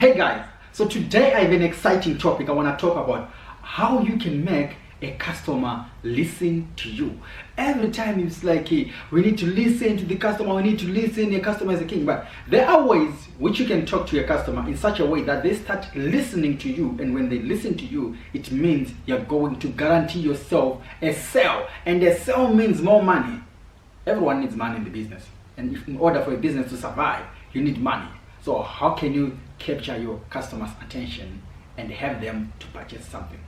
Hey guys, so today I have an exciting topic. I want to talk about how you can make a customer listen to you. Every time it's like we need to listen to the customer, we need to listen, the customer is a king. But there are ways which you can talk to your customer in such a way that they start listening to you, and when they listen to you, it means you're going to guarantee yourself a sale, and a sale means more money. Everyone needs money in the business, and in order for a business to survive, you need money. So how can you capture your customers' attention and have them to purchase something?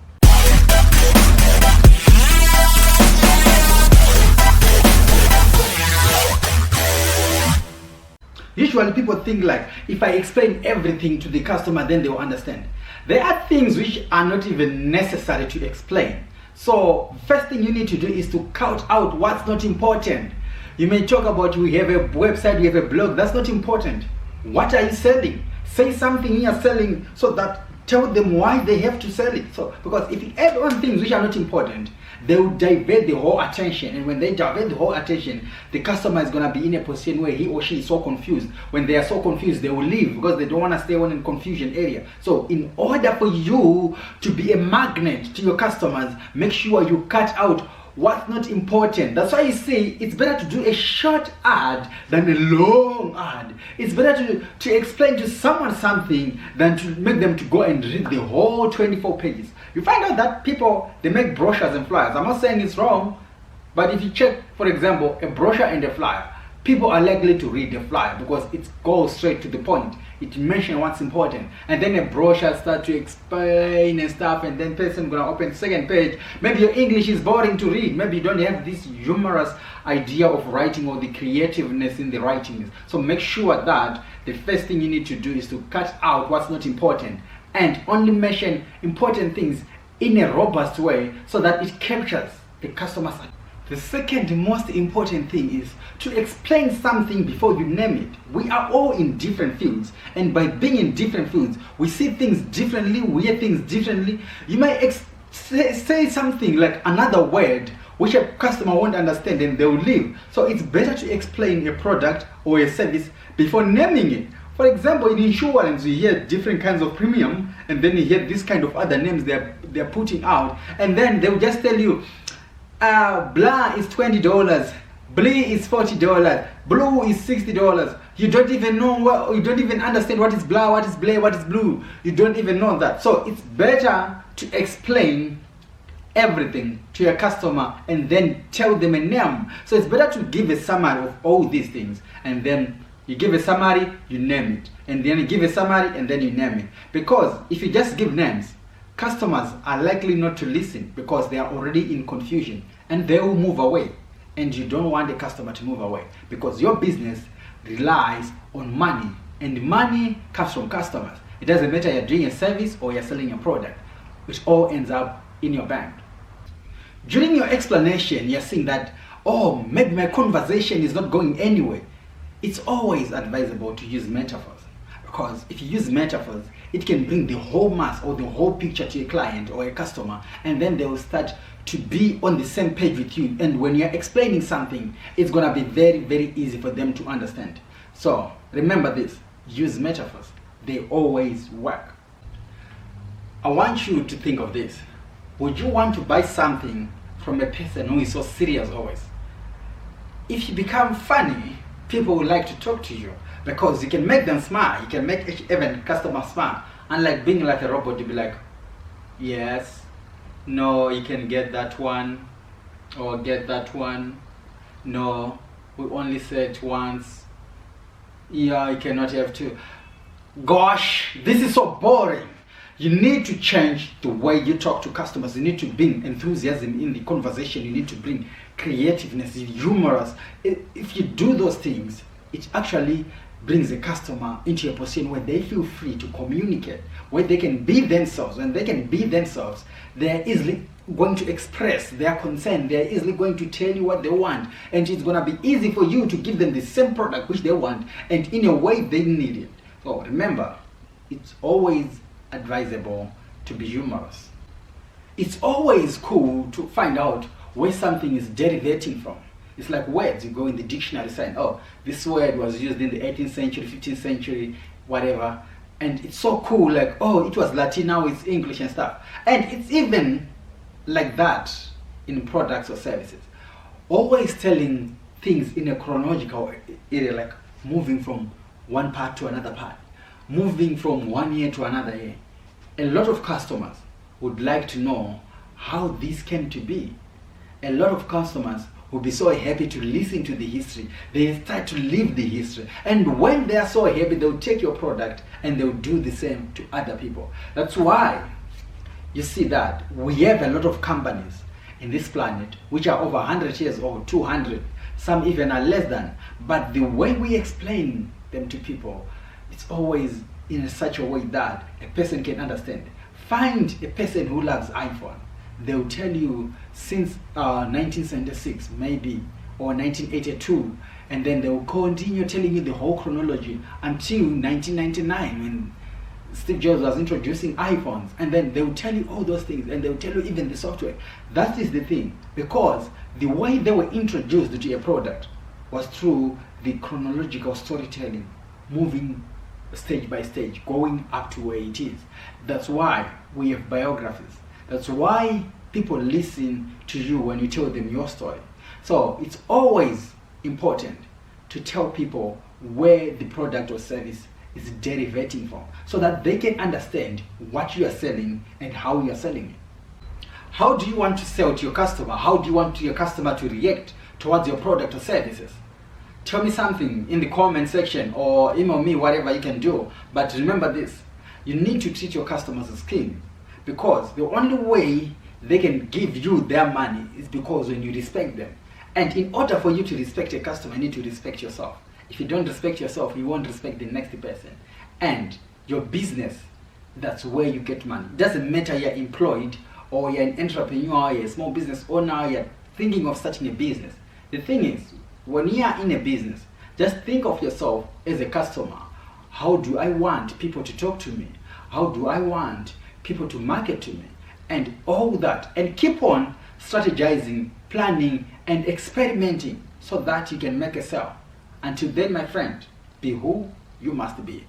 Usually people think like, if I explain everything to the customer, then they will understand. There are things which are not even necessary to explain. So first thing you need to do is to cut out what's not important. You may talk about we have a website, we have a blog, that's not important. What are you selling? Say something you are selling, so that tell them why they have to sell it. So because if you add on things which are not important, they will divert the whole attention, and when they divert the whole attention, the customer is going to be in a position where he or she is so confused. When they are so confused, they will leave because they don't want to stay on in confusion area. So in order for you to be a magnet to your customers, make sure you cut out what's not important. That's why you say it's better to do a short ad than a long ad. It's better to explain to someone something than to make them to go and read the whole 24 pages. You find out that people, they make brochures and flyers. I'm not saying it's wrong, but if you check, for example, a brochure and a flyer, people are likely to read the flyer because it goes straight to the point. It mentions what's important, and then a brochure starts to explain and stuff, and then person gonna open the second page. Maybe your English is boring to read. Maybe you don't have this humorous idea of writing or the creativeness in the writing. So make sure that the first thing you need to do is to cut out what's not important and only mention important things in a robust way so that it captures the customer's attention. The second most important thing is to explain something before you name it. We are all in different fields, and by being in different fields, we see things differently, we hear things differently. You might say something like another word which a customer won't understand, and they will leave. So it's better to explain a product or a service before naming it. For example, in insurance, you hear different kinds of premium, and then you hear this kind of other names they're putting out, and then they'll just tell you, blah is $20, blee is $40, blue is $60. You don't even know you don't even understand what is blah, what is blee, what is blue. You don't even know that. So it's better to explain everything to your customer and then tell them a name. So it's better to give a summary of all these things, and then you give a summary, you name it, and then you give a summary and then you name it. Because if you just give names, customers are likely not to listen because they are already in confusion, and they will move away. And you don't want the customer to move away because your business relies on money, and money comes from customers. It doesn't matter you're doing a service or you're selling a product, which all ends up in your bank. During your explanation, you're saying that, oh, maybe my conversation is not going anywhere. It's always advisable to use metaphors, because if you use metaphors, it can bring the whole mass or the whole picture to a client or a customer, and then they will start to be on the same page with you. And when you're explaining something, it's going to be very, very easy for them to understand. So remember this, use metaphors. They always work. I want you to think of this. Would you want to buy something from a person who is so serious always? If you become funny, people will like to talk to you because you can make them smile. You can make even customer smile. Unlike being like a robot, you'll be like, yes, no, you can get that one, or get that one. No, we only said it once. Yeah, you cannot have two. Gosh, this is so boring. You need to change the way you talk to customers. You need to bring enthusiasm in the conversation. You need to bring creativeness, humorous. If you do those things, it actually brings the customer into a position where they feel free to communicate, where they can be themselves. When they can be themselves, they're easily going to express their concern. They're easily going to tell you what they want, and it's going to be easy for you to give them the same product which they want, and in a way they need it. So remember, it's always advisable to be humorous. It's always cool to find out where something is derivating from. It's like words. You go in the dictionary saying, oh, this word was used in the 18th century, 15th century, whatever, and it's so cool, like, oh, it was Latin, now it's English and stuff. And it's even like that in products or services. Always telling things in a chronological area, like moving from one part to another part, moving from one year to another year. A lot of customers would like to know how this came to be. A lot of customers will be so happy to listen to the history. They start to live the history. And when they are so happy, they'll take your product and they'll do the same to other people. That's why you see that we have a lot of companies in this planet which are over 100 years old, 200, some even are less than. But the way we explain them to people, it's always in such a way that a person can understand. Find a person who loves iPhone. They'll tell you since 1976 maybe, or 1982, and then they'll continue telling you the whole chronology until 1999 when Steve Jobs was introducing iPhones, and then they'll tell you all those things, and they'll tell you even the software. That is the thing, because the way they were introduced to a product was through the chronological storytelling, moving stage by stage, going up to where it is. That's why we have biographies. That's why people listen to you when you tell them your story. So it's always important to tell people where the product or service is derivating from, so that they can understand what you are selling and how you are selling it. How do you want to sell to your customer? How do you want your customer to react towards your product or services? Tell me something in the comment section or email me, whatever you can do. But remember this, you need to treat your customers as king, because the only way they can give you their money is because when you respect them. And in order for you to respect a customer, you need to respect yourself. If you don't respect yourself, you won't respect the next person. And your business, that's where you get money. It doesn't matter you're employed or you're an entrepreneur, you're a small business owner, you're thinking of starting a business. The thing is, when you are in a business, just think of yourself as a customer. How do I want people to talk to me? How do I want people to market to me? And all that. And keep on strategizing, planning, and experimenting so that you can make a sale. Until then, my friend, be who you must be.